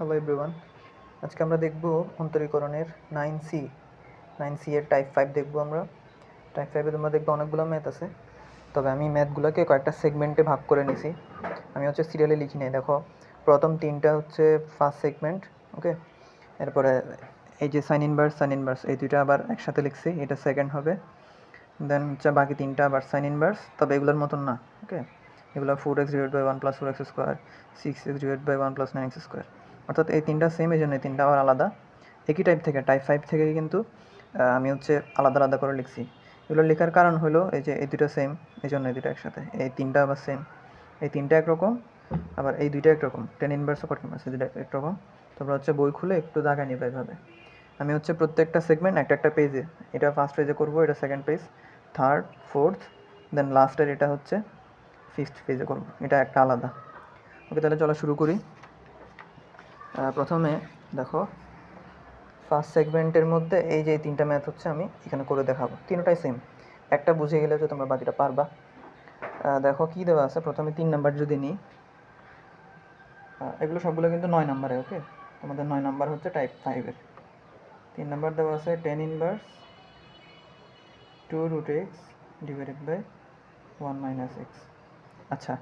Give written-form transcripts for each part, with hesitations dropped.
Hello everyone, আজকে আমরা দেখব অন্তরীকরণের 9C এর টাইপ 5 দেখব আমরা। টাইপ 5-এ তোমরা দেখবে অনেকগুলো ম্যাথ আছে, তবে আমি ম্যাথগুলোকে কয়েকটা সেগমেন্টে ভাগ করে নিছি। আমি হচ্ছে সিরিয়ালে লিখি নাই। দেখো, প্রথম তিনটা হচ্ছে ফার্স্ট সেগমেন্ট, ওকে। এরপরে এই যে সাইন ইনভার্স এই দুইটা আবার একসাথে লিখছি, এটা সেকেন্ড হবে। দেন হচ্ছে বাকি তিনটা আবার সাইন ইনভার্স, তবে এগুলোর মতন না, ওকে। এগুলো 4x divide by 1 plus 4x square, 6x divide by 1 plus 9x square, অর্থাৎ এই তিনটা সেম, এই জন্য এই তিনটা আবার আলাদা। একই টাইপ থেকে, টাইপ 5 থেকে কিন্তু আমি হচ্ছে আলাদা আলাদা করে লিখছি। এগুলো লেখার কারণ হলো এই যে এই দুটো সেম, এই জন্য এই দুটো একসাথে। এই তিনটা আবার সেম, এই তিনটা একরকম, আবার এই দুইটা একরকম, টেন ইনভার্স ও কট ইনভার্স, এই দুটো একরকম। তোমরা হচ্ছে বই খুলে একটু দাগা নিবে এভাবে। আমি হচ্ছে প্রত্যেকটা সেগমেন্ট একটা একটা পেজে, এটা ফার্স্ট পেজে করবো, এটা সেকেন্ড পেজ, থার্ড, ফোর্থ, দেন লাস্টের এটা হচ্ছে ফিফথ পেজে করবো, এটা একটা আলাদা। ওকে, তাহলে চলো শুরু করি। প্রথমে দেখো, ফার্স্ট সেগমেন্টের মধ্যে এই যে তিনটা ম্যাথ হচ্ছে আমি এখানে করে দেখাবো, তিনটাই সেম। একটা বুঝে গেলে হচ্ছে তোমরা বাকিটা পারবা। দেখো কী দেওয়া আছে, প্রথমে 3 নাম্বার যদি নিই, এগুলো সবগুলো কিন্তু 9 নাম্বারে, ওকে। তোমাদের 9 নাম্বার হচ্ছে টাইপ 5-এর। 3 নাম্বার দেওয়া আছে tan inverse 2 root x divided by 1 minus x. আচ্ছা,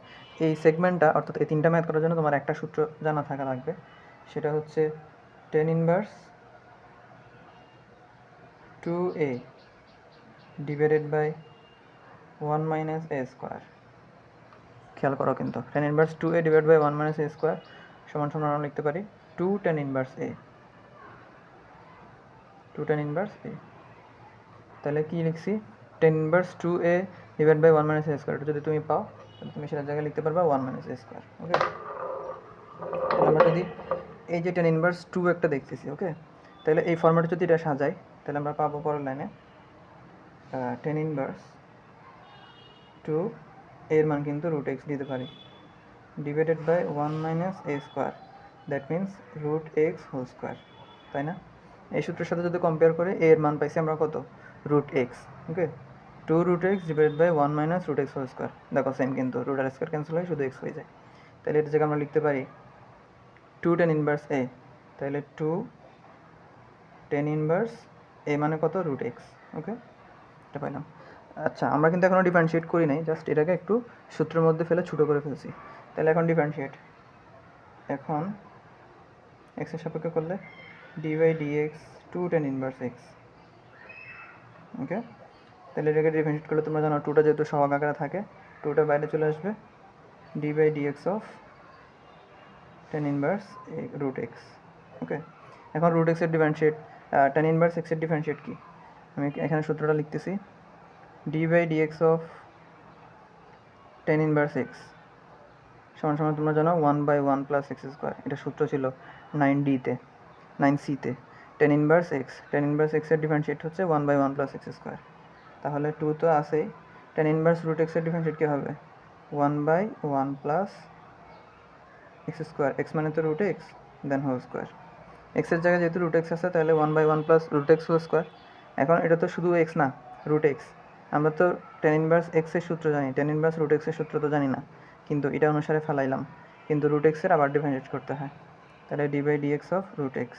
এই সেগমেন্টটা অর্থাৎ এই তিনটা ম্যাথ করার জন্য তোমার একটা সূত্র জানা থাকা লাগবে, সেটা হচ্ছে tan inverse 2a divided by 1 minus a square. খেয়াল করো কিন্তু, tan inverse 2a divide by 1 minus a square সমান সমান আমরা লিখতে পারি 2 tan inverse a, 2 tan inverse a। তাহলে কী লিখছি, tan inverse 2a divide by 1 minus a square. এটা যদি তুমি পাও তাহলে তুমি সেটার জায়গায় লিখতে পারবা 1 মাইনাস এ স্কোয়ার, ওকে। আমরা যদি এই যে টেন ইনভার্স 2 একটা দেখতেছি, ওকে, তাহলে এই ফর্ম্যাটে যদি এটা সাজাই তাহলে আমরা পাবো পরের লাইনে টেন ইনভার্স 2 এর মান কিন্তু রুট এক্স দিতে পারি, divided by 1 minus a square, that means root x whole square, তাই না? এই সূত্রের সাথে যদি কম্পেয়ার করে এর মান পাইছি আমরা কত, root x, okay. 2 root x divide by 1 minus root x whole square, দেখো সেম কিন্তু, রুট আর স্কোয়ার ক্যান্সেল হয়, শুধু এক্স হয়ে যায়। তাহলে এটা জায়গায় আমরা লিখতে পারি 2 টেন ইনভার্স এ, তাহলে 2 টেন ইনভার্স এ মানে কত, রুট এক্স, ওকে, এটা পাইলাম। আচ্ছা, আমরা কিন্তু এখনও ডিফারেন্সিয়েট করি নাই, জাস্ট এটাকে একটু সূত্রের মধ্যে ফেলে ছোটো করে ফেলছি। তাহলে এখন ডিফারেন্সিয়েট, এখন এক্সের সাপেক্ষে করলে d by d x 2 tan inverse x, okay. তাহলে এটাকে ডিফারেন্সিয়েট করলে তোমরা জানো 2টা যেহেতু সহগ আকারে থাকে, 2টা বাইরে চলে আসবে, d by d x of tan inverse root x, okay. এখন রুট এক্সের ডিফারেন্সিয়েট, টেন ইনভার্স এক্সের ডিফারেন্সিয়েট কি, আমি এখানে সূত্রটা লিখতেছি, d by d x of tan inverse x সমান সমান তোমরা জানো 1/1 প্লাস এক্স স্কোয়ার, এটা সূত্র ছিল 9C-তে। টেন ইনভার্স এক্সের ডিফারেন্সিয়েট হচ্ছে 1/1 প্লাস এক্স স্কোয়ার, তাহলে 2 তো আসেই, টেন ইনভার্স রুট এক্সের ডিফারেন্সিয়েট কী হবে, 1/1 প্লাস এক্স স্কোয়ার, এক্স মানে তো root x, then whole square. এক্সের জায়গায় যেহেতু রুট এক্স আছে তাহলে 1/1 plus root x whole square. এখন এটা তো শুধু এক্স না, রুট এক্স। আমরা তো টেন ইনভার্স এক্সের সূত্র জানি, টেন ইনভার্স রুট এক্সের সূত্র তো জানি না, কিন্তু এটা অনুসারে ফেলাইলাম, কিন্তু রুট এক্সের আবার ডিফারেন্সিয়েট করতে হয়, তাহলে d by d x of root x,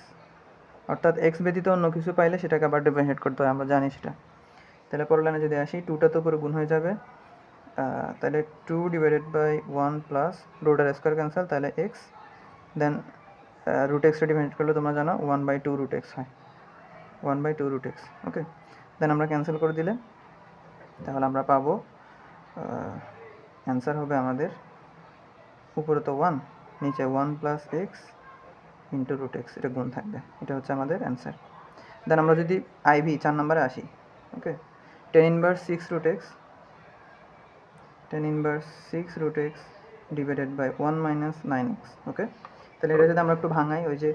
অর্থাৎ এক্স ব্যতীত অন্য কিছু পাইলে সেটাকে আবার ডিফারেন্সিয়েট করতে হয়, আমরা জানি সেটা। তাহলে পরের লাইনে যদি আসি, 2টা তো করে গুণ হয়ে যাবে, তাহলে 2 ডিভাইডেড বাই 1 প্লাস রুট আর স্কোয়ার ক্যান্সেল, তাহলে এক্স, দেন রুট এক্সটা ডিফারেন্সিয়েট করলে তোমরা জানো 1/2 রুট এক্স হয়, 1/2 রুট এক্স, ওকে। দেন আমরা ক্যান্সেল করে দিলে তাহলে আমরা পাবো অ্যান্সার হবে আমাদের, উপরে তো 1, নিচে 1 plus x into root x, এটা গুণ থাকবে, এটা হচ্ছে আমাদের অ্যান্সার। দেন আমরা যদি আইভি 4 নম্বরে আসি, okay, tan inverse 6 root x, tan inverse 6 root x divided by 1 minus 9x, okay. তাহলে এটা যদি আমরা একটু ভাঙাই, ওই যে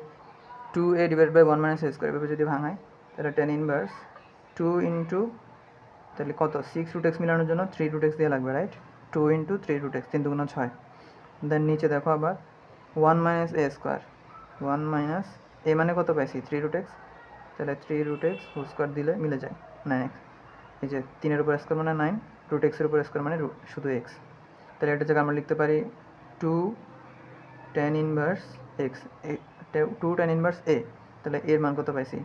2a divide by 1 minus a square, এভাবে যদি ভাঙাই তাহলে টেন ইনভার্স 2 ইন্টু, তাহলে কত, 6 রুট এক্স মিলানোর জন্য 3 রুট এক্স দিয়ে লাগবে, রাইট, 2 ইন্টু 3 রুট এক্স, 3 2 6। দেন নিচে দেখো আবার 1 মাইনাস এ স্কোয়ার, 1 মাইনাস এ মানে কত পাইছি, 3 রুট এক্স, তাহলে 3 রুট এক্স হোল স্কোয়ার দিলে মিলে যায় 9x, এই যে 3-এর উপর স্কোয়ার মানে 9, রুট এক্সের উপর স্কোয়ার মানে শুধু এক্স। তাহলে এটা জায়গায় আমরা লিখতে পারি 2 tan inverse x, two tan inverse a, তাহলে এর মান কত পাইছি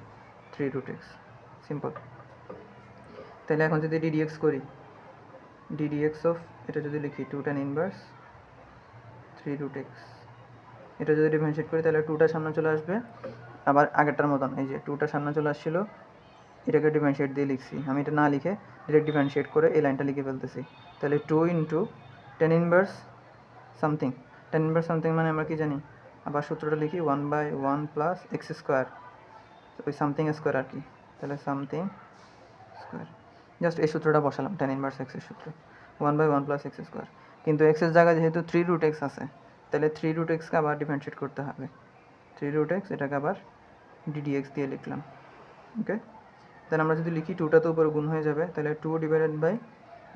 3√x, সিম্পল। তাহলে এখন যদি ডিডিএক্স করি, ডিডিএক্স অফ এটা যদি লিখি 2 tan ইনভার্স 3√x, এটা যদি ডিফারেন্সিয়েট করি তাহলে 2টা সামনে চলে আসবে, আবার আগেরটার মতন এই যে 2টা সামনে চলে আসছিল, এটাকে ডিফারেন্সিয়েট দিয়ে লিখছি, আমি এটা না লিখে ডিরেক্ট ডিফারেন্সিয়েট করে এই লাইনটা লিখে ফেলতেছি। তাহলে 2 into tan inverse something, tan inverse something মানে আমরা কি জানি, আবার সূত্রটা লিখি 1/1 প্লাস এক্স স্কোয়ার, ওই সামথিং স্কোয়ার আর কি, তাহলে সামথিং স্কোয়ার, জাস্ট এই সূত্রটা বসালাম tan ইনভার্স এক্সের সূত্র 1/1 প্লাস এক্স স্কোয়ার, কিন্তু এক্সের জায়গায় যেহেতু 3√x আছে, তাহলে 3√x-কে আবার ডিফারেন্সিয়েট করতে হবে, 3√x এটাকে আবার ডিডিএক্স দিয়ে লিখলাম। ওকে, তাহলে আমরা যদি লিখি 2টা তো উপরে গুণ হয়ে যাবে, তাহলে 2 ডিভাইডেড বাই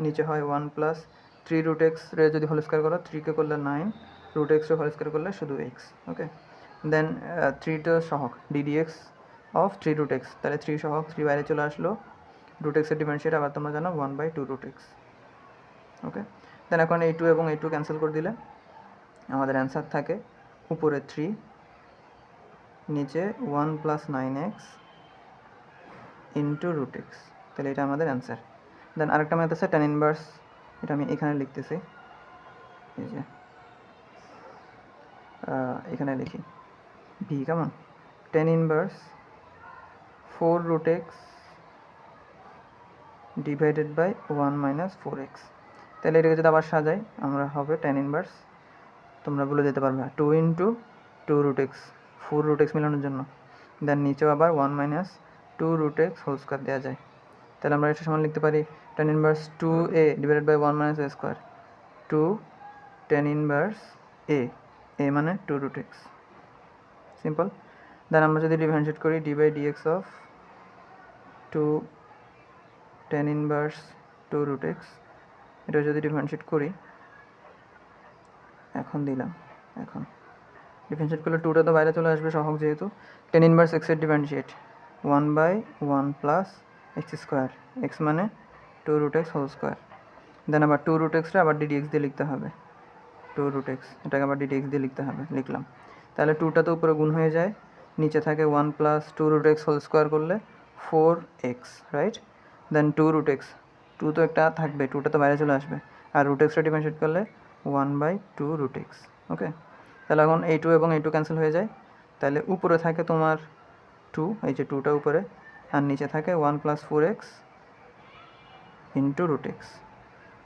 নিচে হয় 1 প্লাস 3√x রে যদি হোল স্কোয়ার করো, 3কে করলে 9, √x রে হোল স্কোয়ার করলে শুধু x। ওকে, দেন 3টা সহগ ডিডিএক্স অফ 3√x, তাহলে 3 সহগ 3 বাইরে চলে আসলো, √x এর ডিফারেন্সিয়েট আবার তোমরা জানো 1/2√x। ওকে, দেন এখন এই 2 এবং এই 2 ক্যান্সেল করে দিলে আমাদের অ্যান্সার থাকে উপরে 3, নিচে 1 প্লাস 9x ইন্টু √x, তাহলে এটা আমাদের অ্যান্সার। দেন আরেকটা ম্যাথ আছে tan ইনভার্স, এটা আমি এখানে লিখতেছি, এই যে এখানে লিখি ভি, কেমন, tan inverse 4√x divided by 1 minus 4x, তাহলে এটাকে যদি আবার সাজাই আমরা হবে tan ইনভার্স, তোমরা বলে দিতে পারবে 2 ইন্টু 2√x, 4√x মেলানোর জন্য, দেন নিচেও আবার 1 মাইনাস 2√x হোল স্কোয়ার দেওয়া যায়, তাহলে আমরা এটা সমান লিখতে পারি tan inverse 2a divided by 1 minus a square, 2 tan inverse a মানে 2√x, সিম্পল। দেন আমরা যদি ডিফারেন্সিয়েট করি d by dx of 2 tan inverse 2√x, এটা যদি ডিফারেন্সিয়েট করি, এখন দিলাম, এখন ডিফারেন্সিয়েট করলে 2টা তো বাইরে চলে আসবে সহগ যেহেতু, tan ইনভার্স x এর differentiate 1/1 plus x square, x মানে 2√x হোল স্কোয়ার, দেন আবার 2√x-টা আবার ডিডিএক্স দিয়ে লিখতে হবে, 2√x এটাকে আবার ডিডিএক্স দিয়ে লিখতে হবে, লিখলাম। তাহলে 2টা তো উপরে গুণ হয়ে যায়, নিচে থাকে 1 প্লাস 2√x হোল স্কোয়ার করলে 4x, রাইট, দেন 2√x, 2 তো একটা থাকবে, 2টা তো বাইরে চলে আসবে, আর √x-টা ডিফারেন্সিয়েট করলে 1/2√x। ওকে, তাহলে এখন এই 2 এবং এই 2 ক্যান্সেল হয়ে যায়, তাহলে উপরে থাকে তোমার 2, এই যে 2টা উপরে, আর নিচে থাকে 1 প্লাস 4x ইন্টু √x,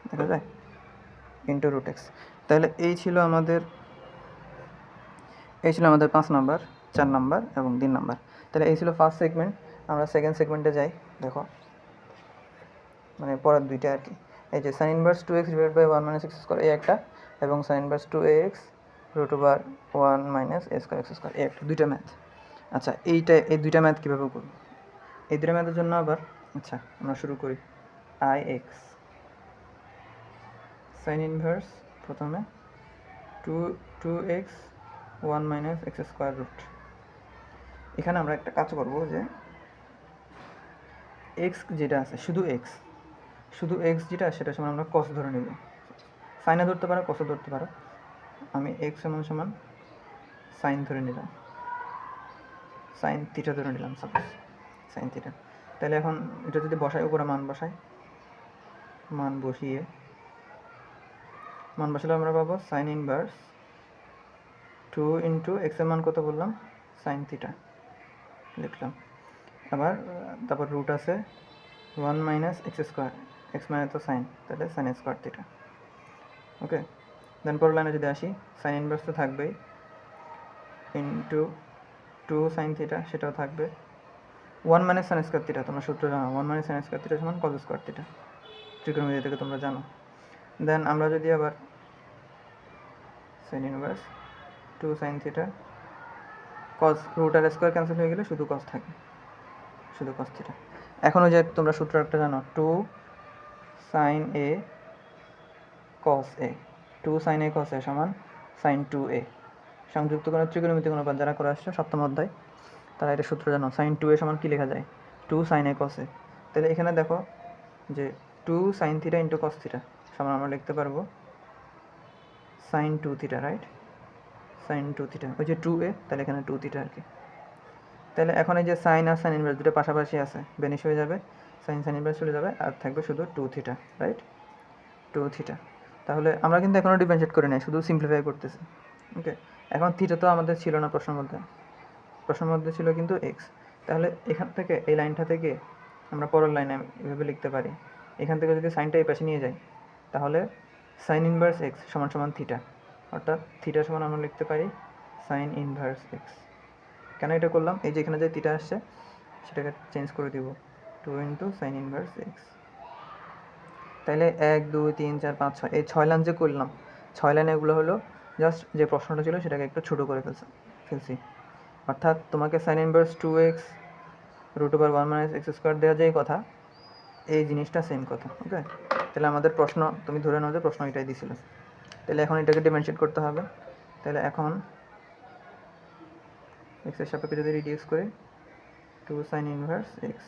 দেখা যায় ইন্টু √x। তাহলে এই ছিল আমাদের 5 নাম্বার, 4 নাম্বার এবং 3 নাম্বার। তাহলে এই ছিল ফার্স্ট সেগমেন্ট। আমরা সেকেন্ড সেগমেন্টে যাই, দেখো মানে পরের দুইটা আর কি, এই যে sin inverse 2x divide by 1 minus x square এই একটা, এবং sin inverse 2ax √1 minus a square x square এই একটা, দুইটা ম্যাথ। আচ্ছা, এই দুইটা ম্যাথ কীভাবে করব, এই দুইটা ম্যাথের জন্য আবার আচ্ছা আমরা শুরু করি ix sin ইনভার্স প্রথমে 2x 1 minus x square root, এখানে আমরা একটা কাজ করব যে এক্স যেটা আছে শুধু এক্স যেটা সেটা সমান আমরা কস ধরে নেব, সাইনে ধরতে পারো কসও ধরতে পারো, আমি এক্স সমান সমান সাইন ধরে নিলাম, সাইন থিটা ধরে নিলাম, সাপোজ সাইন থিটা। তাহলে এখন এটা যদি বসাই, উপরে মান বসাই, মান বসালে আমরা পাবো সাইন ইনভার্স 2 ইন্টু এক্সের মান কত বললাম, সাইন থিটা লিখলাম, আবার তারপর রুট আছে 1 মাইনাস এক্স স্কোয়ার, এক্স মানে তো সাইন, তাহলে সাইন স্কোয়ার থিটা। ওকে, দেন পরের লাইনে যদি আসি, সাইন ইনভার্স তো থাকবেই, ইন্টু 2 সাইন থিটা সেটাও থাকবে, 1 মাইনাস সাইন স্কোয়ার থিটা তোমরা সূত্র জানো, 1 মাইনাস সাইন স্কোয়ার থিটা সমান কজ স্কোয়ার থিটা, ত্রিকোণমিতি থেকে তোমরা জানো। দেন আমরা যদি আবার sine inverse 2 sine theta, cos root আর স্কোয়ার ক্যান্সেল হয়ে গেলে শুধু কজ থাকে, শুধু কজ থিটা। এখন ওই যে তোমরা সূত্র একটা জানো, 2 সাইন এ কস এ, 2 সাইন এ কস এ সমান সাইন 2a, সংযুক্ত কোনো ত্রিকোণমিতি কোনো উপাদান যারা করে আসছো সপ্তম অধ্যায় তারা এটা সূত্র জানো, সাইন 2a সমান কী লেখা যায়, 2 সাইন এ কস এ। তাহলে এখানে দেখো যে 2 sine theta into cos theta সমান আমরা লিখতে পারবো sine 2 theta, right, sine 2 theta, ওই যে 2a, তাহলে এখানে 2 থিটা আর কি। তাহলে এখন এই যে সাইন আর সাইন ইনভার্স দুটো পাশাপাশি আছে, বেনিশ হয়ে যাবে, সাইন সাইন ইনভার্স চলে যাবে, আর থাকবে শুধু 2 থিটা, রাইট? 2 থিটা। তাহলে আমরা কিন্তু এখনও ডিফারেন্সিয়েট করে নাই, শুধু সিম্পলিফাই করতেছি। ওকে, এখন থিটা তো আমাদের ছিল না প্রশ্নের মধ্যে ছিল কিন্তু এক্স। তাহলে এখান থেকে এই লাইনটা থেকে আমরা পরের লাইনে এভাবে লিখতে পারি, এখান থেকে যদি সাইনটা এই পাশে নিয়ে যাই তাহলে সাইন ইনভার্স এক্স সমান সমান থিটা, অর্থাৎ থিটা সমান আমরা লিখতে পারি সাইন ইনভার্স এক্স। কেন এটা করলাম, এই যে এখানে যে থিটা আসছে সেটাকে চেঞ্জ করে দিব 2 ইন্টু সাইন ইনভার্স এক্স। তাহলে 1 2 3 4 5 6 এই 6 লাইন যে করলাম, 6 লাইন এগুলো হলো জাস্ট যে প্রশ্নটা ছিল সেটাকে একটু ছোটো করে ফেলছি। অর্থাৎ তোমাকে sine inverse 2x root over 1 minus x square দেওয়া যায় কথা, এই জিনিসটা সেম কথা। ওকে, তাহলে আমাদের প্রশ্ন তুমি ধরে নাও যে প্রশ্ন এটাই দিছিল। তাহলে এখন এটাকে ডিফারেন্সিয়েট করতে হবে। তাহলে এখন এক্সের সাপেক্ষে যদি রিডিউস করি 2 সাইন ইনভার্স এক্স,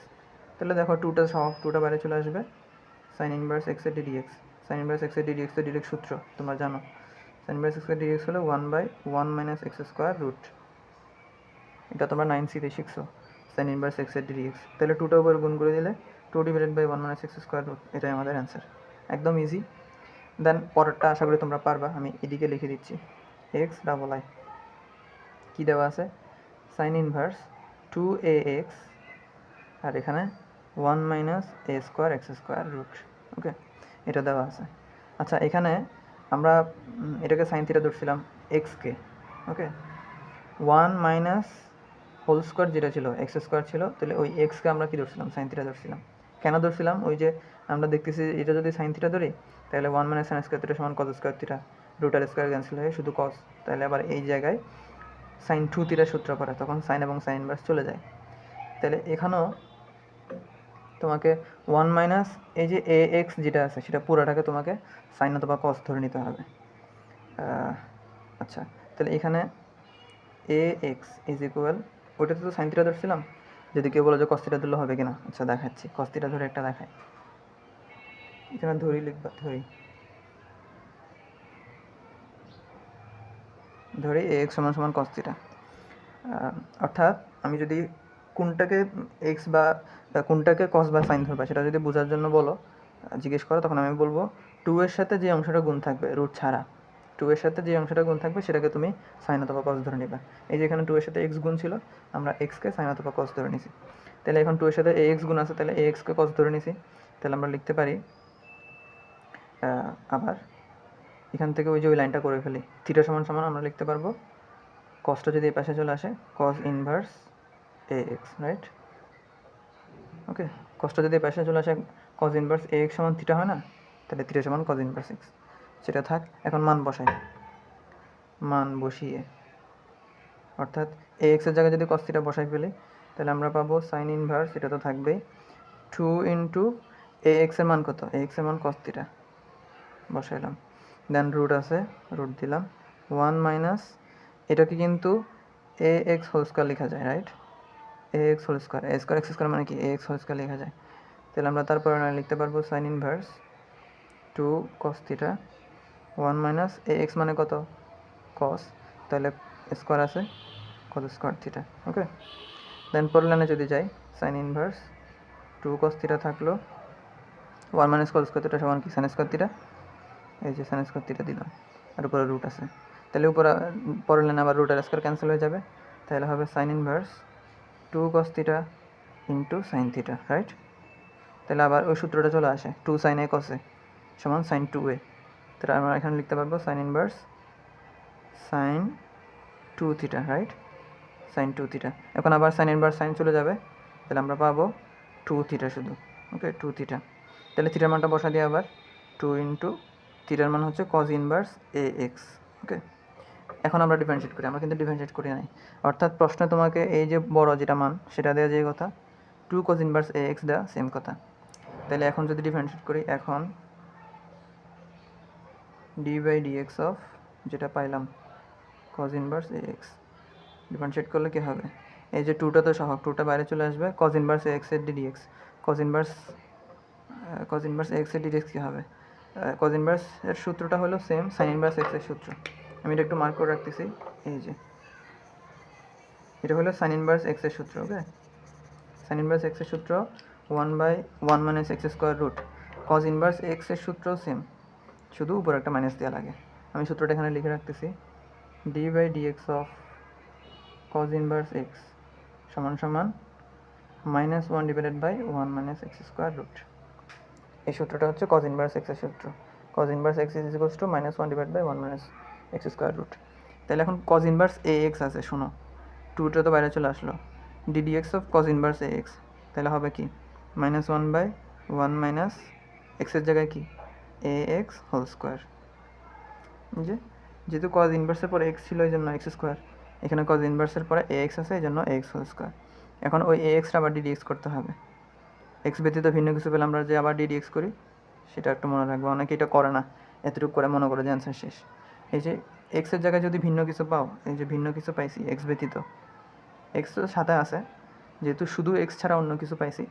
তাহলে দেখো 2টা সহ 2টা বাইরে চলে আসবে, সাইন ইনভার্স এক্স এর ডিডিএক্স। সাইন ইনভার্স এক্স এর ডিডিএক্স তো ডিরেক্ট সূত্র তোমরা জানো, সাইন ইনভার্স এক্স এর ডিডিএক্স হলো 1/1 মাইনাস এক্স স্কোয়ার রুট, এটা তোমরা 9C-তে শিখছো, সাইন ইনভার্স এক্স এর ডিডিএক্স। তাহলে 2টা উপর গুণ করে দিলে 2/1 মাইনাস এক্স স্কোয়ার রুট, এটাই আমাদের অ্যান্সার, একদম ইজি। দেন পরেরটা আশা করি তোমরা পারবা, আমি এদিকে লিখে দিচ্ছি এক্স ডাবল আই, কী দেওয়া আছে সাইন ইনভার্স 2ax আর এখানে 1 minus a square x square root. ওকে, এটা দেওয়া আছে। আচ্ছা, এখানে আমরা এটাকে সাইন থিটা ধরছিলাম এক্সকে। ওকে, 1 মাইনাস হোল স্কোয়ার যেটা ছিল এক্স স্কোয়ার ছিল, তাহলে ওই এক্সকে আমরা কী ধরছিলাম সাইন থিটা ধরছিলাম। কেন ধরছিলাম, ওই যে আমরা দেখতেছি এটা যদি সাইন থিটা ধরি তাহলে 1 মাইনাস সাইন স্কোয়ার থিটা সমান cos square theta, rotor square cancel হয়ে শুধু কজ, তাহলে আবার এই জায়গায় সাইন 2 থিটা সূত্র পড়ে, তখন সাইন এবং সাইন ইনভার্স চলে যায়। তাহলে এখানেও তোমাকে 1 মাইনাস এই যে এ এক্স যেটা আছে সেটা পুরোটাকে তোমাকে সাইন অথবা কস ধরে নিতে হবে। আচ্ছা, তাহলে এখানে এ এক্স ইজ ইকুয়াল, ওইটাতে তো সাইন থিটা ধরছিলাম, যদি কেউ বলো যে কস থিটা ধরলে হবে কিনা, আচ্ছা দেখাচ্ছি, কস থিটা ধরে একটা দেখাই, এখানে ধরি লিখবা, ধরি এ এক্স সমান সমান কস থিটা। অর্থাৎ আমি যদি কোনটাকে এক্স বা কোনটাকে কস বা সাইন ধরবা সেটা যদি বোঝার জন্য বলো, জিজ্ঞেস করো, তখন আমি বলবো 2 এর সাথে যে অংশটা গুণ থাকবে রুট ছাড়া, 2 এর সাথে যে অংশটা গুণ থাকবে সেটাকে তুমি সাইন অথবা কস ধরে নিবা। এই যে এখানে 2 এর সাথে এক্স গুণ ছিল, আমরা এক্সকে সাইন অথবা কস ধরে নিছি। তাহলে এখন 2 এর সাথে এ এক্স গুণ আছে, তাহলে এ এক্সকে কস ধরে নিছি। তাহলে আমরা লিখতে পারি আবার এখান থেকে ওই যে ওই লাইনটা করে ফেলি, থিটা সমান সমান আমরা লিখতে পারবো কসটা যদি এই পাশে চলে আসে cos inverse a x, right? Okay, কসটা যদি এই পাশে চলে আসে কস ইনভার্স এ এক্স সমান থিটা হয় না, তাহলে থিটা সমান কস ইনভার্স এক্স, সেটা থাক। এখন মান বসিয়ে অর্থাৎ এ এক্সের জায়গায় যদি কস থিটা বসাই ফেলি তাহলে আমরা পাবো সাইন ইনভার্স, এটা তো থাকবেই, 2 ইন্টু এ এক্সের মান কত, এ এক্সের মান কস থিটা বসাইলাম, দেন রুট আছে, রুট দিলাম 1 মাইনাস, এটাকে কিন্তু এ এক্স হোল স্কোয়ার লেখা যায়, রাইট? এ এক্স হোল স্কোয়ার, এ স্কোয়ার এক্স স্কোয়ার মানে কি এ এক্স হোল স্কোয়ার লেখা যায়। তাহলে আমরা তারপরে লিখতে পারবো sine inverse 2 cos theta 1 minus a x মানে কত কস, তাহলে স্কোয়ার আছে কস স্কোয়ার থিটা। ওকে, দেন পরের লাইনে যদি যাই সাইন ইনভার্স 2 কস থিটা থাকলো 1 মাইনাস কস স্কোয়ার থিটা সমান কি সাইন স্কোয়ার থিটা, এই যে সাইন স্কোয়ার থিটা দিলাম, আর উপরে রুট আছে, তাহলে উপরে পরের লাইনে আবার রুট আর স্কোয়ার ক্যান্সেল হয়ে যাবে, তাহলে হবে sign inverse 2 cos theta into sine theta, right? তাহলে আবার ওই সূত্রটা চলে আসে 2 সাইন এ কসে সমান সাইন 2a, তাহলে আমরা এখানে লিখতে পারবো sine inverse sine 2 theta, right? Sine 2 theta. এখন আবার সাইন ইনভার্স সাইন চলে যাবে, তাহলে আমরা পাবো 2 থিটা শুধু। ওকে, 2 থিটা, তাহলে থিটার মানটা বসা দিয়ে আবার 2 ইন্টু থিটার মান হচ্ছে cos inverse a x. Okay, এখন আমরা ডিফারেন্সিয়েট করি, আমরা কিন্তু ডিফারেন্সিয়েট করি নাই, অর্থাৎ প্রশ্নে তোমাকে এই যে বড় যেটা মান সেটা দেওয়া যে কথা, 2 কজ ইনভার্স এ এক্স দেওয়া সেম কথা। তাহলে এখন যদি ডিফারেন্সিয়েট করি, এখন d by d x of যেটা পাইলাম cos inverse a x, differentiate করলে কী হবে, এই যে 2টা তো সহগ, 2টা বাইরে চলে আসবে, কজ ইনভার্স এ এক্সের ডিডিএক্স, কজ ইনভার্স এ এক্সের ডিডিএক্স কী হবে, কজ ইনভার্স এর সূত্রটা হলো সেম সাইন ইনভার্স এক্সের সূত্র, আমি এটা একটু মার্ক করে রাখতেছি। এই যে এটা হলো সাইন ইনভার্স এক্সের সূত্র। ওকে, সাইন ইনভার্স এক্সের সূত্র 1/1 minus x square root. Cos inverse এক্সের সূত্র সেম, শুধু উপরে একটা মাইনাস দেওয়া লাগে। আমি সূত্রটা এখানে লিখে রাখতেছি, d by dx of cos inverse x সমান সমান -1 divided by 1 minus x square root. এই সূত্রটা হচ্ছে কজ ইনভার্স এক্সের সূত্র। Cos inverse x is equals to -1 divide by 1 minus x square root. তাহলে এখন কজ ইনভার্স এ এক্স আছে, শোনো, টুটা তো বাইরে চলে আসলো, ddx of cos inverse a x, তাহলে হবে কি -1/1 মাইনাস এক্সের জায়গায় কি এ এক্স হোল স্কোয়ার। যেহেতু কজ ইনভার্সের পরে এক্স ছিল এই জন্য এক্স স্কোয়ার, এখানে কজ ইনভার্সের পরে এ এক্স আছে এই জন্য এক্স হোল স্কোয়ার। এখন ওই এ এক্সটা আবার ডিডিএক্স করতে হবে। এক্স ব্যতীত ভিন্ন কিছু পেলে আমরা যে আবার ডিডিএক্স করি সেটা একটু মনে রাখবো, অনেকে এটা করে না, এতটুকু করে মনে করে যে অ্যান্সার শেষ। এই যে এক্সের জায়গায় যদি ভিন্ন কিছু পাও, এই যে ভিন্ন কিছু পাইছি এক্স ব্যতীত, এক্স তো সাথে আছে, যেহেতু শুধু এক্স ছাড়া অন্য কিছু পাইছি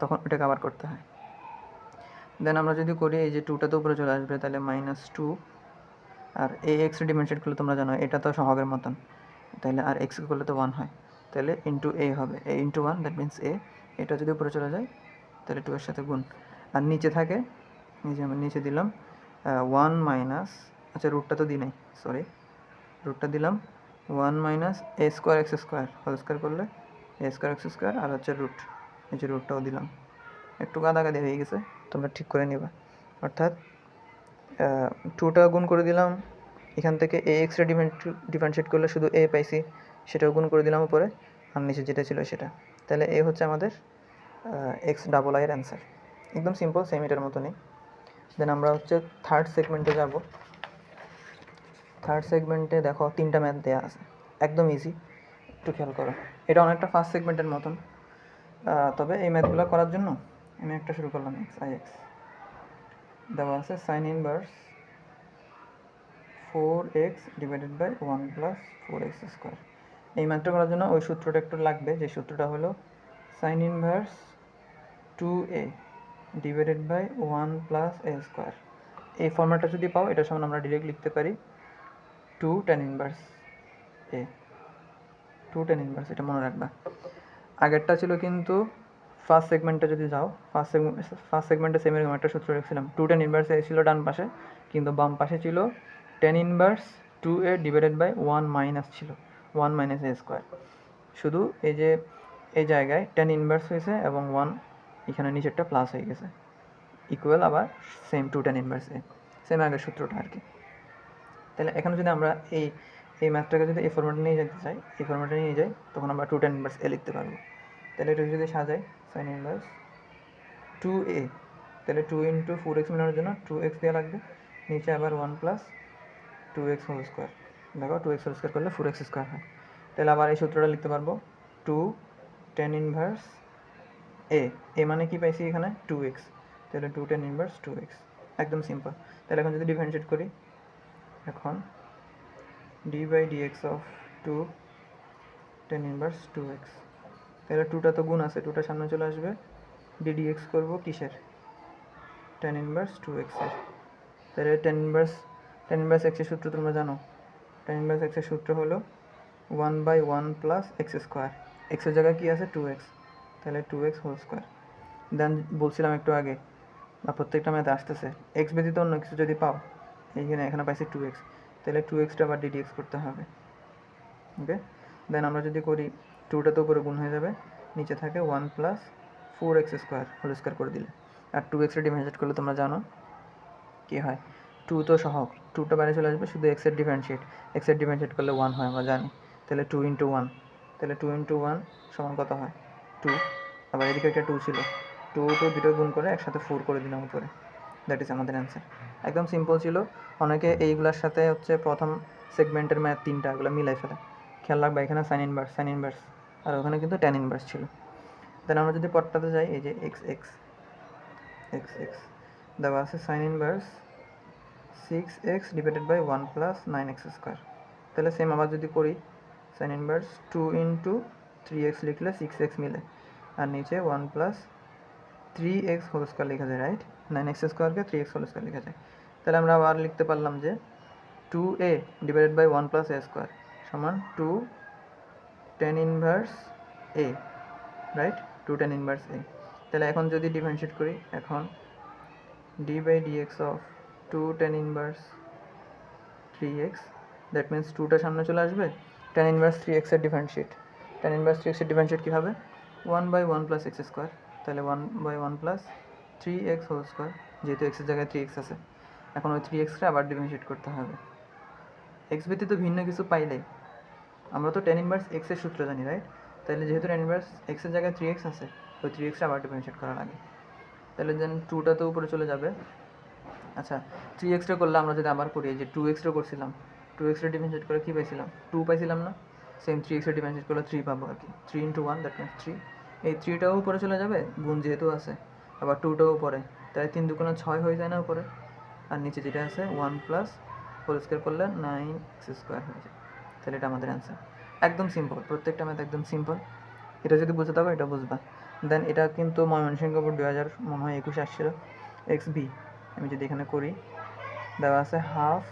তখন ওটাকে আবার করতে হয়। দেন আমরা যদি করি এই যে টুটা তো উপরে চলে আসবে, তাহলে -2, আর এ এক্স ডিমেনশন করলে তোমরা জানো এটা তো সহগের মতন, তাহলে আর এক্স করলে তো 1 হয়, তাহলে ইন্টু এ হবে, এ ইন্টু 1 দ্যাট মিনস এ। এটা যদি উপরে চলে যায় তাহলে 2 এর সাথে গুণ, আর নিচে থাকে এই যে আমি নিচে দিলাম 1 মাইনাস, আচ্ছা রুটটা তো দিই নাই, সরি, রুটটা দিলাম 1 minus a square x square whole square করলে এ স্কোয়ার এক্স স্কোয়ার, আর হচ্ছে রুট, এই যে রুটটাও দিলাম, একটু গাদাগাদি হয়ে গেছে, তোমরা ঠিক করে নিবা। অর্থাৎ 2টা গুণ করে দিলাম, এখান থেকে এ এক্সটা ডিফারেন্সিয়েট করলে শুধু এ পাইছি, সেটাও গুণ করে দিলাম উপরে, আর নিচে যেটা ছিল সেটা, তাহলে এ হচ্ছে আমাদের এক্স ডাবল আইয়ের অ্যান্সার। একদম সিম্পল, সেম এটার মতনই। দেন আমরা হচ্ছে থার্ড সেগমেন্টে যাব। থার্ড সেগমেন্টে দেখো 3টা ম্যাথ দেওয়া আছে, একদম ইজি, একটু খেয়াল করো। এটা অনেকটা ফার্স্ট সেগমেন্টের মতন, তবে এই ম্যাথগুলো করার জন্য আমি একটা শুরু করলাম এক্স আই এক্স, দেওয়া আছে sine inverse 4x divided by 1 plus 4x square. এই ম্যাথটা করার জন্য ওই সূত্রটা একটু লাগবে, যে সূত্রটা হলো sine inverse 2a divided by 1 plus a square. এই ফর্ম্যাটটা যদি পাও এটার সমান আমরা ডিরেক্ট লিখতে পারি 2 tan inverse a, 2 tan inverse, এটা মনে রাখবা। আগেরটা ছিল কিন্তু ফার্স্ট সেগমেন্টে যদি যাও, ফার্স্ট সেগমেন্টে সেম এরকম একটা সূত্র লিখছিলাম, 2 tan ইনভার্স a ছিল ডান পাশে, কিন্তু বাম পাশে ছিল tan inverse 2a divided by 1 minus ছিল 1 মাইনাস a স্কোয়ার। শুধু এই যে এই জায়গায় tan ইনভার্স হয়েছে এবং 1 এখানে নিচেরটা প্লাস হয়ে গেছে, ইকুয়াল আবার same 2 tan inverse a, same আগের সূত্রটা আর কি। তাহলে এখানে যদি আমরা এই ম্যাথটাকে যদি এই ফর্ম্যাটে নিয়ে যেতে চাই, এই ফর্ম্যাটে নিয়ে যাই, তখন আমরা 2 tan ইনভার্স a লিখতে পারবো। তাহলে এটা যদি সাজাই সাইন ইনভার্স 2a, তাহলে 2 ইন্টু 4x মেলানোর জন্য 2x দেওয়া লাগবে, নিচে আবার 1 প্লাস 2x হোল স্কোয়ার, দেখো 2x হোল স্কোয়ার করলে 4x স্কোয়ার হয়। তাহলে আবার এই সূত্রটা লিখতে পারবো 2 tan ইনভার্স a মানে কি পাইছি এখানে 2x, তাহলে 2 tan ইনভার্স 2x, একদম সিম্পল। তাহলে এখন যদি ডিফারেন্সিয়েট করি, এখন d by dx of 2 tan inverse 2x, তাহলে 2টা তো গুণ আছে, 2টা সামনে চলে আসবে, ddx করবো কিসের tan ইনভার্স 2x এর। তাহলে tan ইনভার্স x এর সূত্র তোমরা জানো, tan ইনভার্স x এর সূত্র হলো 1/1 প্লাস x স্কোয়ার, x এর জায়গায় কি আছে 2x, তাহলে 2x হোল স্কোয়ার। দেন বলছিলাম একটু আগে বা প্রত্যেকটা ম্যাথে আসতেছে, x ব্যতীত অন্য কিছু যদি পাও, এখানে পাইছি 2x, তাহলে 2xটা আবার ddx করতে হবে। ওকে, দেন আমরা যদি করি 2টা তো উপরে গুণ হয়ে যাবে, নিচে থাকে 1 plus 4x square whole square করে দিলে, আর 2x এর ডিফারেন্সিয়েট করলে তোমরা জানো কী হয়, 2 তো সহগ, 2টা বাইরে চলে আসবে, শুধু x এর ডিফারেন্সিয়েট করলে 1 হয় আমরা জানি, তাহলে 2 ইন্টু 1, তাহলে 2 ইন্টু 1 সমান কত হয় 2, আবার এদিকে একটা 2 ছিল, 2 দুটো গুণ করে একসাথে 4 করে দিলাম উপরে, দ্যাট ইজ আমাদের অ্যান্সার। একদম সিম্পল ছিল। অনেকে এইগুলোর সাথে হচ্ছে প্রথম সেগমেন্টের ম্যাথ 3টা এগুলো মিলাই ফেলে, খেয়াল রাখবা এখানে সাইন ইনভার্স, আর ওখানে কিন্তু tan ইনভার্স ছিল। দেন আমরা যদি পটটাতে যাই, এই যে এক্স দেওয়া আছে sine inverse 6x divided by 1 plus 9x square, তাহলে সেম আবার যদি করি সাইন ইনভার্স 2 ইন্টু 3x লিখলে 6x মিলে, আর নিচে 1 প্লাস 3x হোল স্কোয়ার লেখা যায়, রাইট, 9x স্কোয়ারকে 3x হোল স্কোয়ার লেখা যায়। তাহলে আমরা আবার লিখতে পারলাম যে 2a divided by 1 plus a square সমান 2 tan inverse a, right, 2 tan inverse a। তাহলে এখন যদি ডিফারেন্সিয়েট করি, এখন d by dx of 2 tan inverse 3x, that means 2টা সামনে চলে আসবে, tan ইনভার্স 3x এর ডিফারেন্সিয়েট, tan ইনভার্স 3x এর ডিফারেন্সিয়েট কী হবে, 1 বাই 1 প্লাস এক্স স্কোয়ার, তাহলে 1 by 1 plus 3x whole square, যেহেতু এক্সের জায়গায় 3x আছে, এখন ওই 3xটা আবার ডিফারেন্সিয়েট করতে হবে। এক্স ব্যতীত ভিন্ন কিছু পাইলে, আমরা তো tan ইনভার্স x এর সূত্র জানি, রাইট, তাহলে যেহেতু tan ইনভার্স x এর জায়গায় 3x আছে, ওই 3xটা আবার ডিফারেন্সিয়েট করা লাগে, তাহলে দেন 2টা তো উপরে চলে যাবে। আচ্ছা, 3xটা করলে আমরা যদি আবার করি, যে 2xটা করছিলাম, 2xটা ডিফারেন্সিয়েট করে কী পাইছিলাম, 2 পাইছিলাম না, সেম 3xটা ডিফারেন্সিয়েট করলে 3 পাবো আর কি, 3 × 1 দ্যাট মিনস 3। এই 3টাও উপরে চলে যাবে, গুণ যেহেতু আছে, আবার 2টাও উপরে, তাই 3 2 6 হয়ে যায় না উপরে, আর নিচে যেটা আছে 1 প্লাস হোল স্কোয়ার করলে 9x স্কোয়ার হয়ে যায়। তাহলে এটা আমাদের অ্যান্সার। একদম সিম্পল, প্রত্যেকটা ম্যাথ একদম সিম্পল, এটা যদি বুঝতে থাকো এটা বুঝবা। দেন এটা কিন্তু ময়মনসিংহ বোর্ড 2021 আসছিল, XB। আমি যদি এখানে করি, দেওয়া আছে half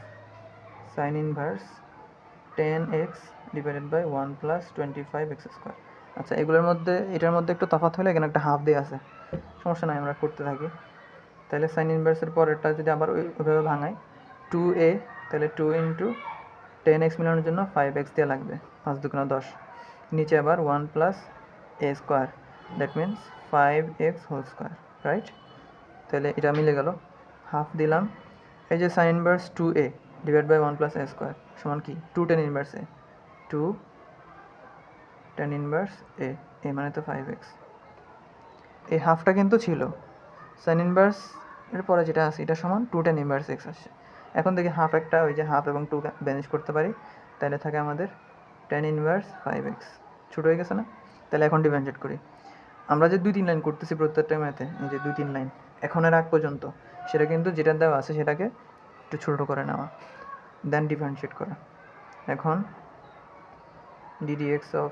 sine inverse 10x divided by 1 plus 25x square. আচ্ছা, এগুলোর মধ্যে এটার মধ্যে একটু তফাৎ হলে এখানে একটা হাফ দেওয়া আছে, সমস্যা নাই, আমরা করতে থাকি। তাহলে সাইন ইনভার্সের পরেরটা যদি আবার ওইভাবে ভাঙাই, 2a, তাহলে 2 × 10x মিলানোর জন্য 5x দেওয়া লাগবে, 5 2 10, নিচে আবার 1 plus a square, that means 5x whole square, right. তাহলে এটা মিলে গেল, হাফ দিলাম, এই যে sine inverse 2a divide by 1 plus a square সমান কি, 2 tan inverse a, 2 tan inverse a, a মানে তো 5x। এই হাফটা কিন্তু ছিল সাইন ইনভার্স এর পরে যেটা আছে এটা সমান 2 tan ইনভার্স x আসছে। এখন দেখি হাফ একটা, ওই যে হাফ এবং 2 ব্যানিশ করতে পারি, তাহলে থাকে আমাদের tan ইনভার্স 5x, ছোটো হয়ে গেছে না। তাহলে এখন ডিফারেন্সিয়েট করি, আমরা যে 2-3 লাইন করতেছি প্রত্যেকটা ম্যাথে, এই যে 2-3 লাইন এখনের আগ পর্যন্ত, সেটা কিন্তু যেটা দেওয়া আছে সেটাকে একটু ছোটো করে নেওয়া, দেন ডিফারেন্সিয়েট করা। এখন ddx of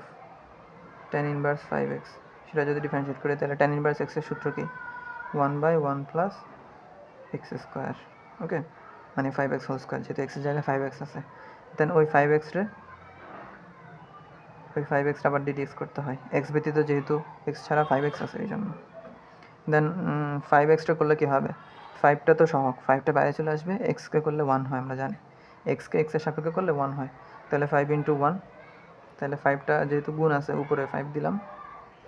tan inverse 5x, সেটা যদি ডিফারেন্সিয়েট করি, তাহলে tan ইনভার্স x এর সূত্র কি, 1 বাই 1 প্লাস x স্কোয়ার, ওকে, মানে 5x হোল স্কোয়ার, যেহেতু x এর জায়গায় 5x আছে, দেন ওই 5xটা আবার ddx করতে হয়, x ব্যতীত যেহেতু x ছাড়া 5x আছে এই জন্য। দেন 5xটা করলে কী হবে, 5টা তো সহগ, 5টা বাইরে চলে আসবে, xকে করলে 1 হয়, আমরা জানি xকে x এর সাপেক্ষে করলে 1 হয়, তাহলে 5 × 1, তাহলে 5টা যেহেতু গুণ আছে, উপরে 5 দিলাম,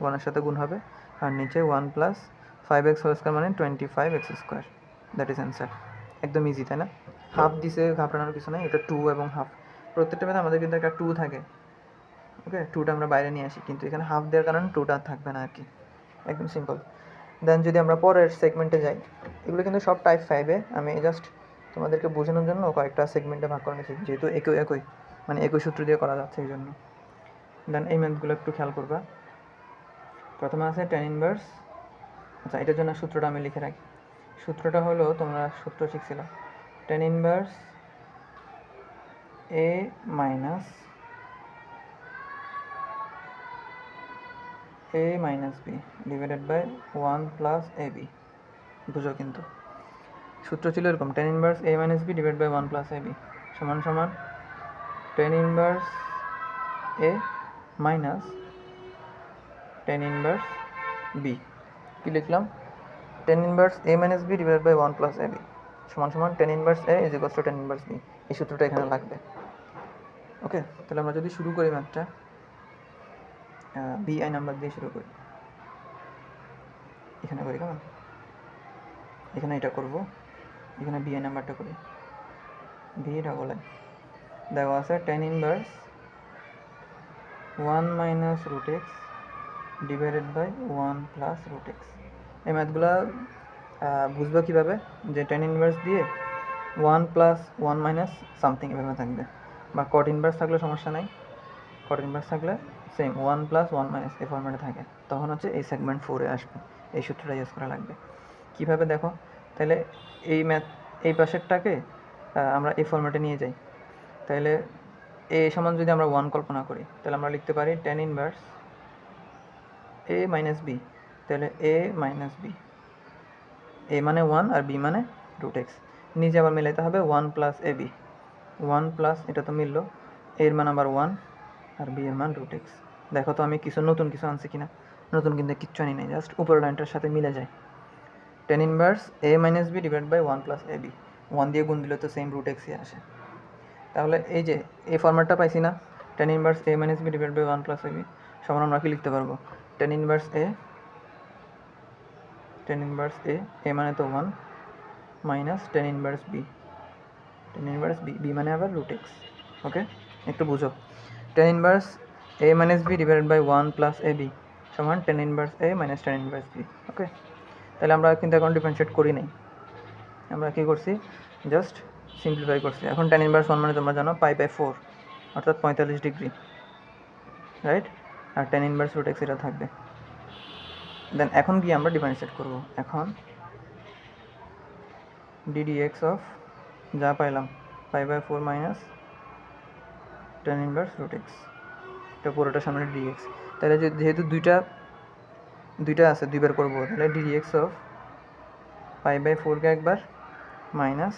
1-এর সাথে গুণ হবে, আর নিচে 1 প্লাস 5x হোল স্কোয়ার মানে 25x square, that is answer. একদম ইজি, তাই না? হাফ দিছে, ঘাবড়ানোর কিছু নেই, এটা 2 এবং হাফ, প্রত্যেকটা ম্যাথে আমাদের কিন্তু একটা 2 থাকে, ওকে, 2টা আমরা বাইরে নিয়ে আসি, কিন্তু এখানে হাফ দেওয়ার কারণে 2টা থাকবে না আর কি, একদম সিম্পল। দেন যদি আমরা পরের সেগমেন্টে যাই, এগুলো কিন্তু সব টাইপ 5-এ, আমি জাস্ট তোমাদেরকে বোঝানোর জন্য কয়েকটা সেগমেন্টে ভাগ করে নিয়েছি, যেহেতু একই মানে একই সূত্র দিয়ে করা যাচ্ছে এই জন্য। দেন এই ম্যাথগুলো একটু খেয়াল করবা। প্রথমে আছে tan ইনভার্স, আচ্ছা এটার জন্য সূত্রটা আমি লিখে রাখি, সূত্রটা হলো, তোমরা সূত্র শিখছিলাম, tan inverse a minus b divided by 1 plus ab, বুঝো কিন্তু সূত্র ছিল এরকম, tan inverse a minus b divide by 1 plus ab সমান সমান tan inverse a minus tan inverse b। কী লিখলাম, tan inverse a minus b divide by 1 plus ab সমান সমান tan inverse a is equals to tan inverse b। এই সূত্রটা এখানে লাগবে, ওকে। তাহলে আমরা যদি শুরু করি ম্যাথটা, bi নাম্বার দিয়ে শুরু করি, এখানে করি, কেমন, এখানে এটা করব, এখানে bi নাম্বারটা করি, b ডাবল i দেওয়া আছে tan inverse 1 minus root x divided by 1 plus root x। এই ম্যাথগুলো বুঝবো কীভাবে, যে tan ইনভার্স দিয়ে 1 প্লাস 1 মাইনাস সামথিং এভাবে থাকবে, বা cot ইনভার্স থাকলে সমস্যা নাই, cot ইনভার্স থাকলে সেম 1 প্লাস 1 মাইনাস এই ফর্মেটে থাকে, তখন হচ্ছে এই সেগমেন্ট 4-এ আসবে, এই সূত্রটা ইউজ করা লাগবে। কীভাবে দেখো, তাহলে এই পাশেরটাকে আমরা এই ফর্মেটে নিয়ে যাই, তাহলে a সমান যদি আমরা 1 কল্পনা করি, তাহলে আমরা লিখতে পারি tan inverse a minus b, তাহলে a মাইনাস b, a মানে 1 আর b মানে রুট x, নিচে আবার মেলাইতে হবে 1 প্লাস ab, ওয়ান প্লাস, এটা তো মিললো, এর মান আবার ওয়ান আর বি এর মান রুট এক্স। দেখো তো আমি নতুন কিছু আনছি কিনা, নতুন কিন্তু কিচ্ছু আনি নাই, জাস্ট উপরের লাইনটার সাথে মিলে যায়। Tan inverse a minus b divide by one plus a b, one দিয়ে গুণ দিলে তো সেম রুট এক্সই আসে। তাহলে এই যে এই ফর্ম্যাটটা পাইছি না, tan inverse a minus b divide by one plus a b সমান আমরা কি লিখতে পারবো, টেন ইনভার্স এ মানে তো one minus tan inverse b, b মানে আবার রুট এক্স। ওকে, একটু বুঝো, tan inverse a minus b divided by one plus a b সমান tan inverse a minus tan inverse b. Okay, তাহলে আমরা কিন্তু এখন ডিফারেন্সিয়েট করি নাই, আমরা কী করছি, জাস্ট সিম্পলিফাই করছি। এখন টেন ইনভার্স ওয়ান মানে তোমরা জানো পাই বাই ফোর, অর্থাৎ 45 ডিগ্রি, রাইট, আর টেন ইনভার্স রুট এক্স এটা থাকবে। দেন এখন গিয়ে আমরা ডিফারেন্সিয়েট করবো, এখন ডিডি এক্স অফ যা পাইলাম pi by four minus tan inverse root x, এটা পুরোটার সামনে ডি এক্স। তাহলে যেহেতু দুইটা আছে, দুইবার করবো, তাহলে d x of pi by ফোরকে একবার minus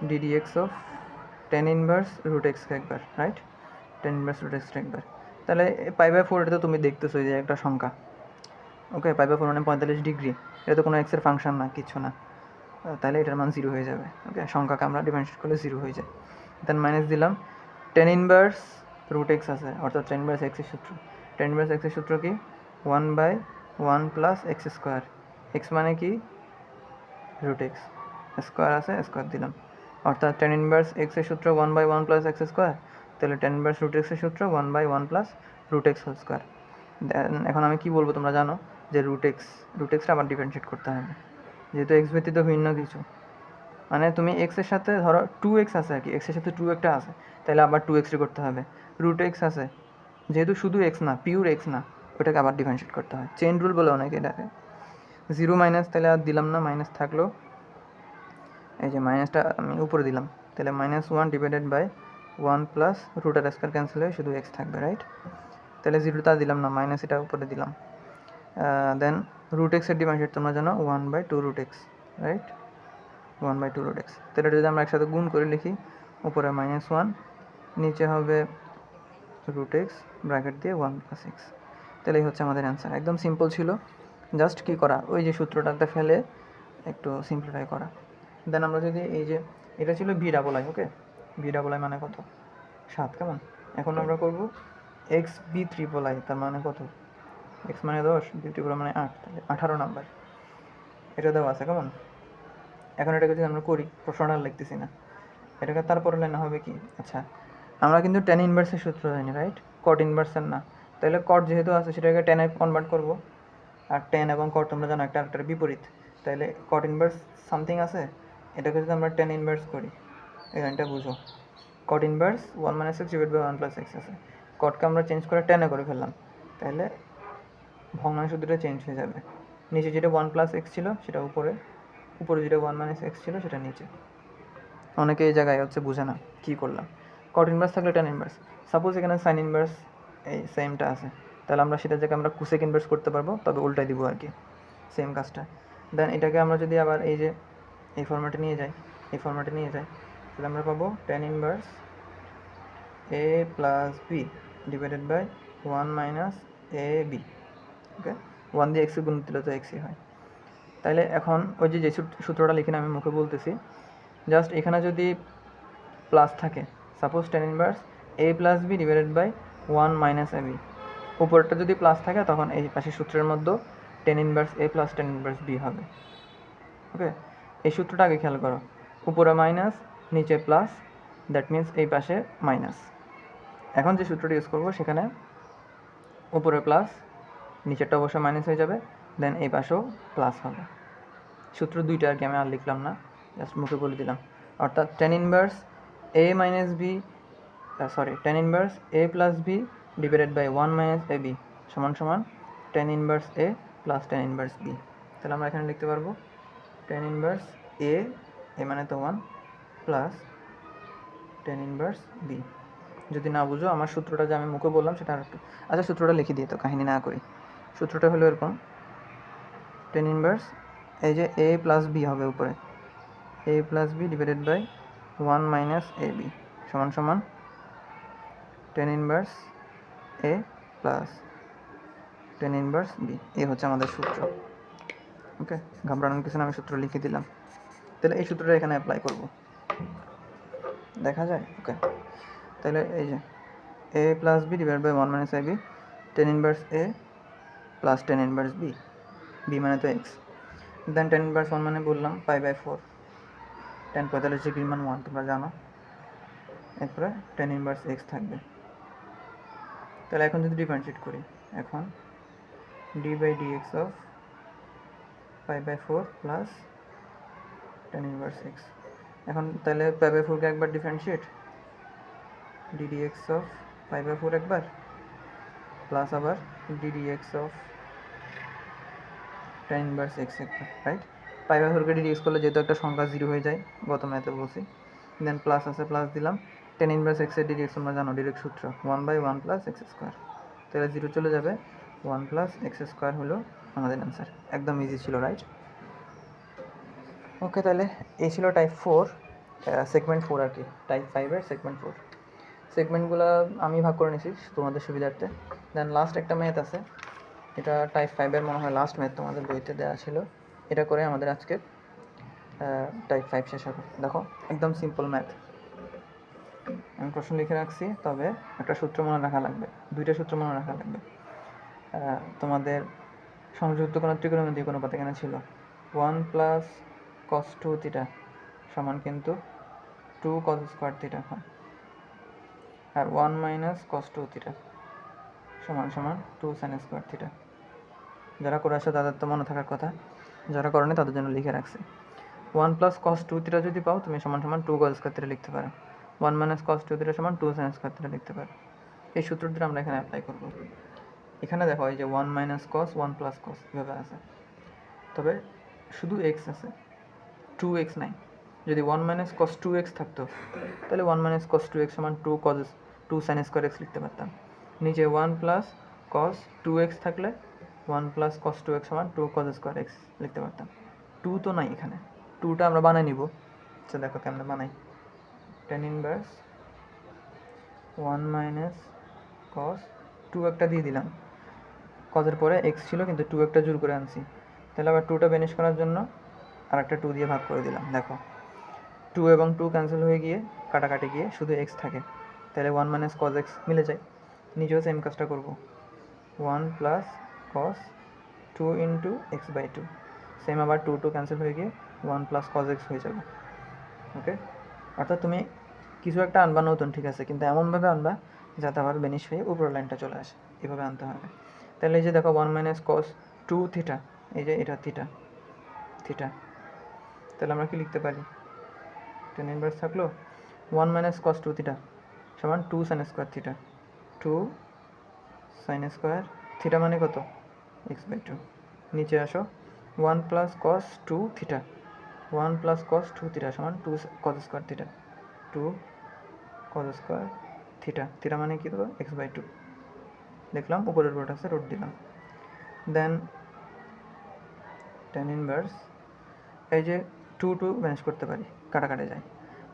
d d x of tan inverse root এক্সকে একবার, রাইট, টেন ইনভার্স রুট এক্সকে একবার। তাহলে পাই বাই ফোর এটা তো তুমি দেখতেছো যে একটা সংখ্যা। ওকে, পাই বাই ফোর মানে 45 ডিগ্রি, এটা তো কোনো এক্সের ফাংশন না, কিছু না, তাহলে এটার মান জিরো হয়ে যাবে। ওকে, সংখ্যাকে আমরা ডিফারেন্সিয়েট করলে জিরো হয়ে যায়। দেন মাইনাস দিলাম, টেন ইনভার্স রুট এক্স আছে, অর্থাৎ টেন ইনভার্স এক্সের সূত্র, টেন ইনভার্স এক্সের সূত্র কি, one by one plus x square, x মানে কি রুট এক্স, স্কোয়ার আছে স্কোয়ার দিলাম, অর্থাৎ টেন ইনভার্স এক্সের সূত্র one by one plus x square, তাহলে টেন ইনভার্স রুট এক্সের সূত্র one by one plus root x whole square. Then এখন আমি কি বলবো, তোমরা জানো যে রুট এক্সটা আবার ডিফারেন্সিয়েট করতে হবে, যেহেতু এক্স ব্যতীত ভিন্ন কিছু, মানে তুমি এক্সের সাথে ধরো টু এক্স আছে আর কি, এক্সের সাথে টু একটা আছে, তাহলে আবার টু এক্সই করতে হবে। রুট এক্স আছে, যেহেতু শুধু এক্স না, পিওর এক্স না, ওটাকে আবার ডিফারেন্সিয়েট করতে হয়, চেইন রুল বলে অনেকে এটাকে। জিরো মাইনাস, তাহলে আর দিলাম না, মাইনাস থাকলো, এই যে মাইনাসটা আমি উপরে দিলাম, তাহলে minus one divided by one plus root আর স্কোয়ার ক্যান্সেল হয়ে শুধু এক্স থাকবে, রাইট। তাহলে জিরোটা দিলাম না, মাইনাস এটা উপরে দিলাম। দেন রুট এক্সের ডিফারেন্সিয়েট তোমরা জানো one by two root x, right, one by two root x. তাহলে এটা যদি আমরা একসাথে গুণ করে লিখি, উপরে মাইনাস ওয়ান, নিচে হবে রুট এক্স, ব্র্যাকেট দিয়ে ওয়ান প্লাস এক্স। তাহলে এই হচ্ছে আমাদের অ্যান্সার, একদম সিম্পল ছিল, জাস্ট কী করা, ওই যে সূত্রটাতে ফেলে একটু সিম্পলিফাই করা। দেন আমরা যদি এই যে এটা ছিল V double I, okay, V double I মানে কত, 7, কেমন। এখন আমরা করব এক্স বি ট্রিপল আই, তার মানে কত, এক্স মানে 10, বি ট্রিপল মানে 8, তাহলে 18 নাম্বার, এটা দেওয়া আছে, কেমন। এখন এটাকে যদি আমরা করি, প্রশ্নটা লিখতেছি না, এটাকে তারপরে লেনা হবে কি, আচ্ছা আমরা কিন্তু টেন ইনভার্সের সূত্র জানি, রাইট, কট ইনভার্সের না, তাহলে কট যেহেতু আছে সেটাকে টেনে কনভার্ট করব, আর টেন এবং কট তোমরা জানো একটা আরেকটার বিপরীত, তাহলে কট ইনভার্স সামথিং আছে, এটাকে যদি আমরা টেন ইনভার্স করি, এই লাইনটা বুঝো, cot inverse one minus x divide by one plus x আছে, কটকে আমরা চেঞ্জ করে টেনে করে ফেললাম, তাহলে ভগ্নাংশ দুটো চেঞ্জ হয়ে যাবে, নিচে যেটা ওয়ান প্লাস এক্স ছিল সেটা উপরে, উপরে যেটা ওয়ান মাইনাস এক্স ছিল সেটা নিচে। অনেকে এই জায়গায় হচ্ছে বুঝে না কী করলাম, কট ইনভার্স থাকলে টেন ইনভার্স, সাপোজ এখানে সাইন ইনভার্স এই সেমটা আছে, তাহলে আমরা সেটা জায়গায় আমরা কুসেক ইনভার্স করতে পারবো, তবে উল্টাই দিব আর কি, সেম কাজটা। দেন এটাকে আমরা যদি আবার এই যে এই ফর্ম্যাটে নিয়ে যাই, তাহলে আমরা পাবো tan inverse a plus b divided by one minus a b. Okay, one দিয়ে এক্সে গুণ দিলে তো এক্সই হয়। তাহলে এখন ওই যে সূত্রটা লিখে আমি মুখে বলতেছি, জাস্ট এখানে যদি প্লাস থাকে, suppose tan inverse a plus b divided by one minus a b, উপরটা যদি প্লাস থাকে তখন এই পাশের সূত্রের মধ্যে tan inverse a plus tan inverse b হবে। ওকে, এই সূত্রটা আগে খেয়াল করো, উপরে মাইনাস নিচে প্লাস, দ্যাট মিন্স এই পাশে মাইনাস। এখন যে সূত্রটা ইউজ করবো সেখানে উপরে প্লাস, নিচেরটা অবশ্যই মাইনাস হয়ে যাবে, দেন এই পাশেও প্লাস হবে। সূত্র দুইটা আর কি, আমি আর লিখলাম না, জাস্ট মুখে বলে দিলাম। অর্থাৎ tan inverse a minus b, tan inverse a plus b divided by one minus a b সমান সমান tan inverse a plus tan inverse b. তাহলে আমরা এখানে লিখতে পারবো টেন ইনভার্স এ, এ মানে তো one, plus tan inverse b. যদি না বুঝো আমার সূত্রটা যে আমি মুখে বললাম সেটা আর একটু, আচ্ছা সূত্রটা লিখে দিয়ে তো কাহিনী না করি, সূত্রটা হলো এরকম, টেন ইনভার্স এই যে এ প্লাস বি হবে উপরে, a plus b divided by 1 minus a b সমান সমান tan inverse a plus tan inverse b. এই হচ্ছে আমাদের সূত্র। ওকে, ঘাবড়ানোর কিছু না, আমি সূত্র লিখে দিলাম। তাহলে এই সূত্রটা এখানে অ্যাপ্লাই করব, দেখা যায়। ওকে, তাহলে এই যে a plus b divide by 1 minus a b, tan inverse a plus tan inverse b, b মানে তো এক্স, দেন টেন ইনভার্স 1 মানে বললাম পাই বাই 4, টেন 45 ডিগ্রির মান 1 তোমরা জানো, এরপরে টেন ইনভার্স এক্স থাকবে। তাহলে এখন যদি ডিফারেন্সিয়েট করি, এখন d by d x of pi by 4 plus tan inverse x. এখন তাহলে পাই বাই 4কে একবার differentiate, d d x of pi by 4 একবার প্লাস আবার d d x of tan inverse x একবার, রাইট। পাই বাই 4কে d x করলে যেহেতু একটা সংখ্যা 0 হয়ে যায়, গত ম্যাথে বলছি, দেন প্লাস আছে, প্লাস দিলাম, টেন ইনভার্স এক্সের ডি এক্স তোমরা জানো, ডিরেক্ট সূত্র 1 বাই 1 প্লাস এক্স স্কোয়ার। তাহলে 0 চলে যাবে, 1 প্লাস এক্স স্কোয়ার হলো আমাদের অ্যান্সার। একদম ইজি ছিল, রাইট। ওকে, তাহলে এই ছিল টাইপ 4, সেগমেন্ট 4 আর কি, টাইপ 5-এর সেগমেন্ট 4। সেগমেন্টগুলো আমি ভাগ করে নিয়েছি তোমাদের সুবিধার্থে। দেন লাস্ট একটা ম্যাথ আছে, এটা টাইপ 5-এর মনে হয় লাস্ট ম্যাথ, তোমাদের বইতে দেওয়া ছিল। এটা করে আমাদের আজকে টাইপ 5 শেষ হবে। দেখো, একদম সিম্পল ম্যাথ, আমি প্রশ্ন লিখে রাখছি, তবে একটা সূত্র মনে রাখা লাগবে, দুইটা সূত্র মনে রাখা লাগবে। তোমাদের সংযুক্ত কোনো ত্রিকোণমিতিক অনুপাত এখানে ছিল 1 প্লাস cos 2 থিটা সমান কিন্তু 2 cos স্কোয়ার থিটা হয়, আর 1 মাইনাস cos 2 থিটা সমান সমান 2 sin স্কোয়ার থিটা। যারা করে আসে তাদের তো মনে থাকার কথা, যারা করেনি তাদের জন্য লিখে রাখছি। 1 প্লাস cos 2 থিটা যদি পাও, তুমি সমান সমান 2 cos স্কোয়ার থিটা লিখতে পারো। 1 মাইনাস cos 2 থিটা সমান 2 sin স্কোয়ার থিটা লিখতে পারো। এই সূত্রটা আমরা এখানে অ্যাপ্লাই করব। এখানে দেখো, এই যে 1 মাইনাস cos 1 প্লাস cos এভাবে আছে, তবে শুধু এক্স আছে, 2x নাই। যদি 1 মাইনাস cos 2x থাকতো, তাহলে 1 মাইনাস cos 2x সমান 2 sin স্কোয়ার x লিখতে পারতাম। নিচে 1 প্লাস cos 2x থাকলে 1 প্লাস cos 2x সমান 2 cos স্কোয়ার x লিখতে পারতাম। 2 তো নাই এখানে, 2টা আমরা বানাই নিব। আচ্ছা, দেখো কেমনে বানাই। টেন ইনভার্স 1 মাইনাস cos 2 একটা দিয়ে দিলাম, কজের পরে x ছিল কিন্তু 2 একটা জোর করে আনছি, তাহলে আবার 2টা বেনিশ করার জন্য আর একটা 2 দিয়ে ভাগ করে দিলাম। দেখো 2 এবং 2 ক্যান্সেল হয়ে গিয়ে কাটাকাটি গিয়ে শুধু x থাকে, তাহলে 1 মাইনাস cos x মিলে যায়। নিজেও সেম কাজটা করব, 1 plus cos 2 into x by 2, same আবার 2 ক্যান্সেল হয়ে গিয়ে 1 প্লাস cos x হয়ে যাবে। ওকে, অর্থাৎ তুমি কিছু একটা আনবা নতুন, ঠিক আছে, কিন্তু এমনভাবে আনবা যাতে আবার বেনিশ হয়ে উপরের লাইনটা চলে আসে, এভাবে আনতে হবে। তাহলে এই যে দেখো 1 মাইনাস cos 2 থিটা, এই যে এটা থিটা থিটা, তাহলে আমরা কি লিখতে পারি, টেন ইনভার্স থাকলো 1 মাইনাস cos 2 থিটা সমান 2 sin square theta, 2 sin square theta মানে কত, এক্স বাই 2। নিচে আসো, 1 plus cos 2 theta, 1 plus cos 2 theta সমান 2 cos square theta, 2 cos square theta, theta মানে কি দেবো, এক্স বাই 2 দেখলাম, উপরের রুট আছে, রুট দিলাম। দেন টেন ইনভার্স, এই যে 2 ম্যানেজ করতে পারি, কাটাকাটি যায়,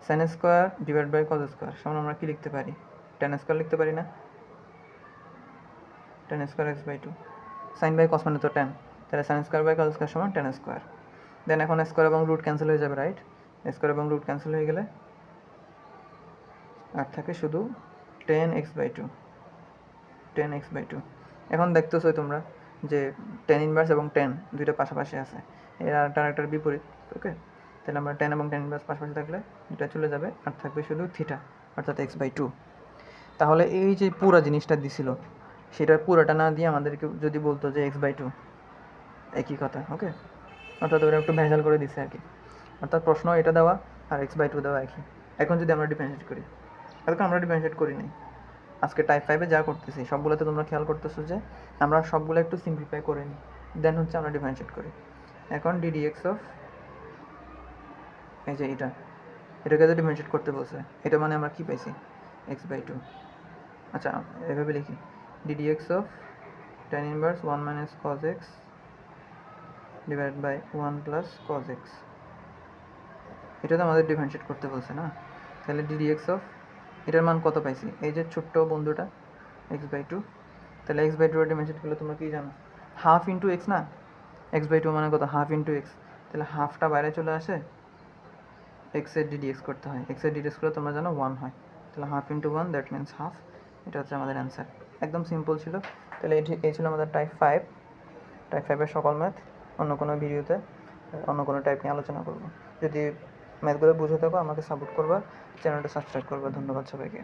sine square divide by cos square সমান আমরা কি লিখতে পারি, টেন স্কোয়ার লিখতে পারি না, tan square x by 2, sine by cos মানে তো টেন, তাহলে sine square by cos square সমান টেন স্কোয়ার। দেন এখন স্কোয়ার এবং রুট ক্যান্সেল হয়ে যাবে, রাইট, স্কোয়ার এবং রুট ক্যান্সেল হয়ে গেলে আর থাকে শুধু tan x by 2, tan x by 2। এখন দেখতেছোই তোমরা যে টেন ইনভার্স এবং টেন দুইটা পাশাপাশি আছে, এরা একটার বিপরীত। ওকে, তাহলে আমরা টেন এবং টেন ইনভার্স পাশাপাশি থাকলে দুটা চলে যাবে, আর থাকবে শুধু থিটা অর্থাৎ এক্স বাই 2। তাহলে এই যে পুরো জিনিসটা দিছিল, সেটা পুরোটা না দিয়ে আমাদেরকে যদি বলতো যে এক্স বাই 2, একই কথা। ওকে, অর্থাৎ ওরা একটু ভেজাল করে দিছে আর কি, অর্থাৎ প্রশ্ন এটা দেওয়া আর এক্স বাই 2 দেওয়া একই। এখন যদি আমরা ডিফারেন্সিয়েট করি, এখন আমরা ডিফারেন্সিয়েট করি নাই, আজকে টাইপ 5-এ যা করতেছি সবগুলোতে তোমরা খেয়াল করতেছো যে আমরা সবগুলো একটু সিম্পলিফাই করে নিই, দেন হচ্ছে আমরা ডিফারেন্সিয়েট করি। এখন ডিডি এক্স অফ, এই যে এটাকে তো ডিফারেন্সিয়েট করতে বলছে, এটা মানে আমরা কি পাইছি, এক্স বাই 2। আচ্ছা, এভাবে লিখি, d d x of tan inverse 1 minus cos x divide by 1 plus cos x, এটা তো আমাদের ডিফারেন্সিয়েট করতে বলছে না, তাহলে ডিডিএক্স অফ এটার মান কত পাইছি, এই যে ছোট্ট বন্ধুটা x/2, তাহলে x/2 এর ডিমেনশন করলে তোমরা কি জানো, হাফ ইন্টু এক্স না, x/2 মানে কত, হাফ ইন্টু এক্স, তাহলে হাফটা বাইরে চলে আসে, এক্সের ডিডিএক্স করতে হয়, এক্সের ডিডিএক্স করলে তোমরা জানো 1 হয়, তাহলে half into 1 that means half, এটা হচ্ছে আমাদের অ্যান্সার। একদম সিম্পল ছিল। তাহলে এই ছিল আমাদের টাইপ 5-এর সকল ম্যাথ। অন্য কোনো ভিডিওতে অন্য কোনো টাইপ নিয়ে আলোচনা করব। যদি ম্যাথগুলো বুঝে থাকো আমাকে সাপোর্ট করবা, চ্যানেলটা সাবস্ক্রাইব করবা। ধন্যবাদ সবাইকে।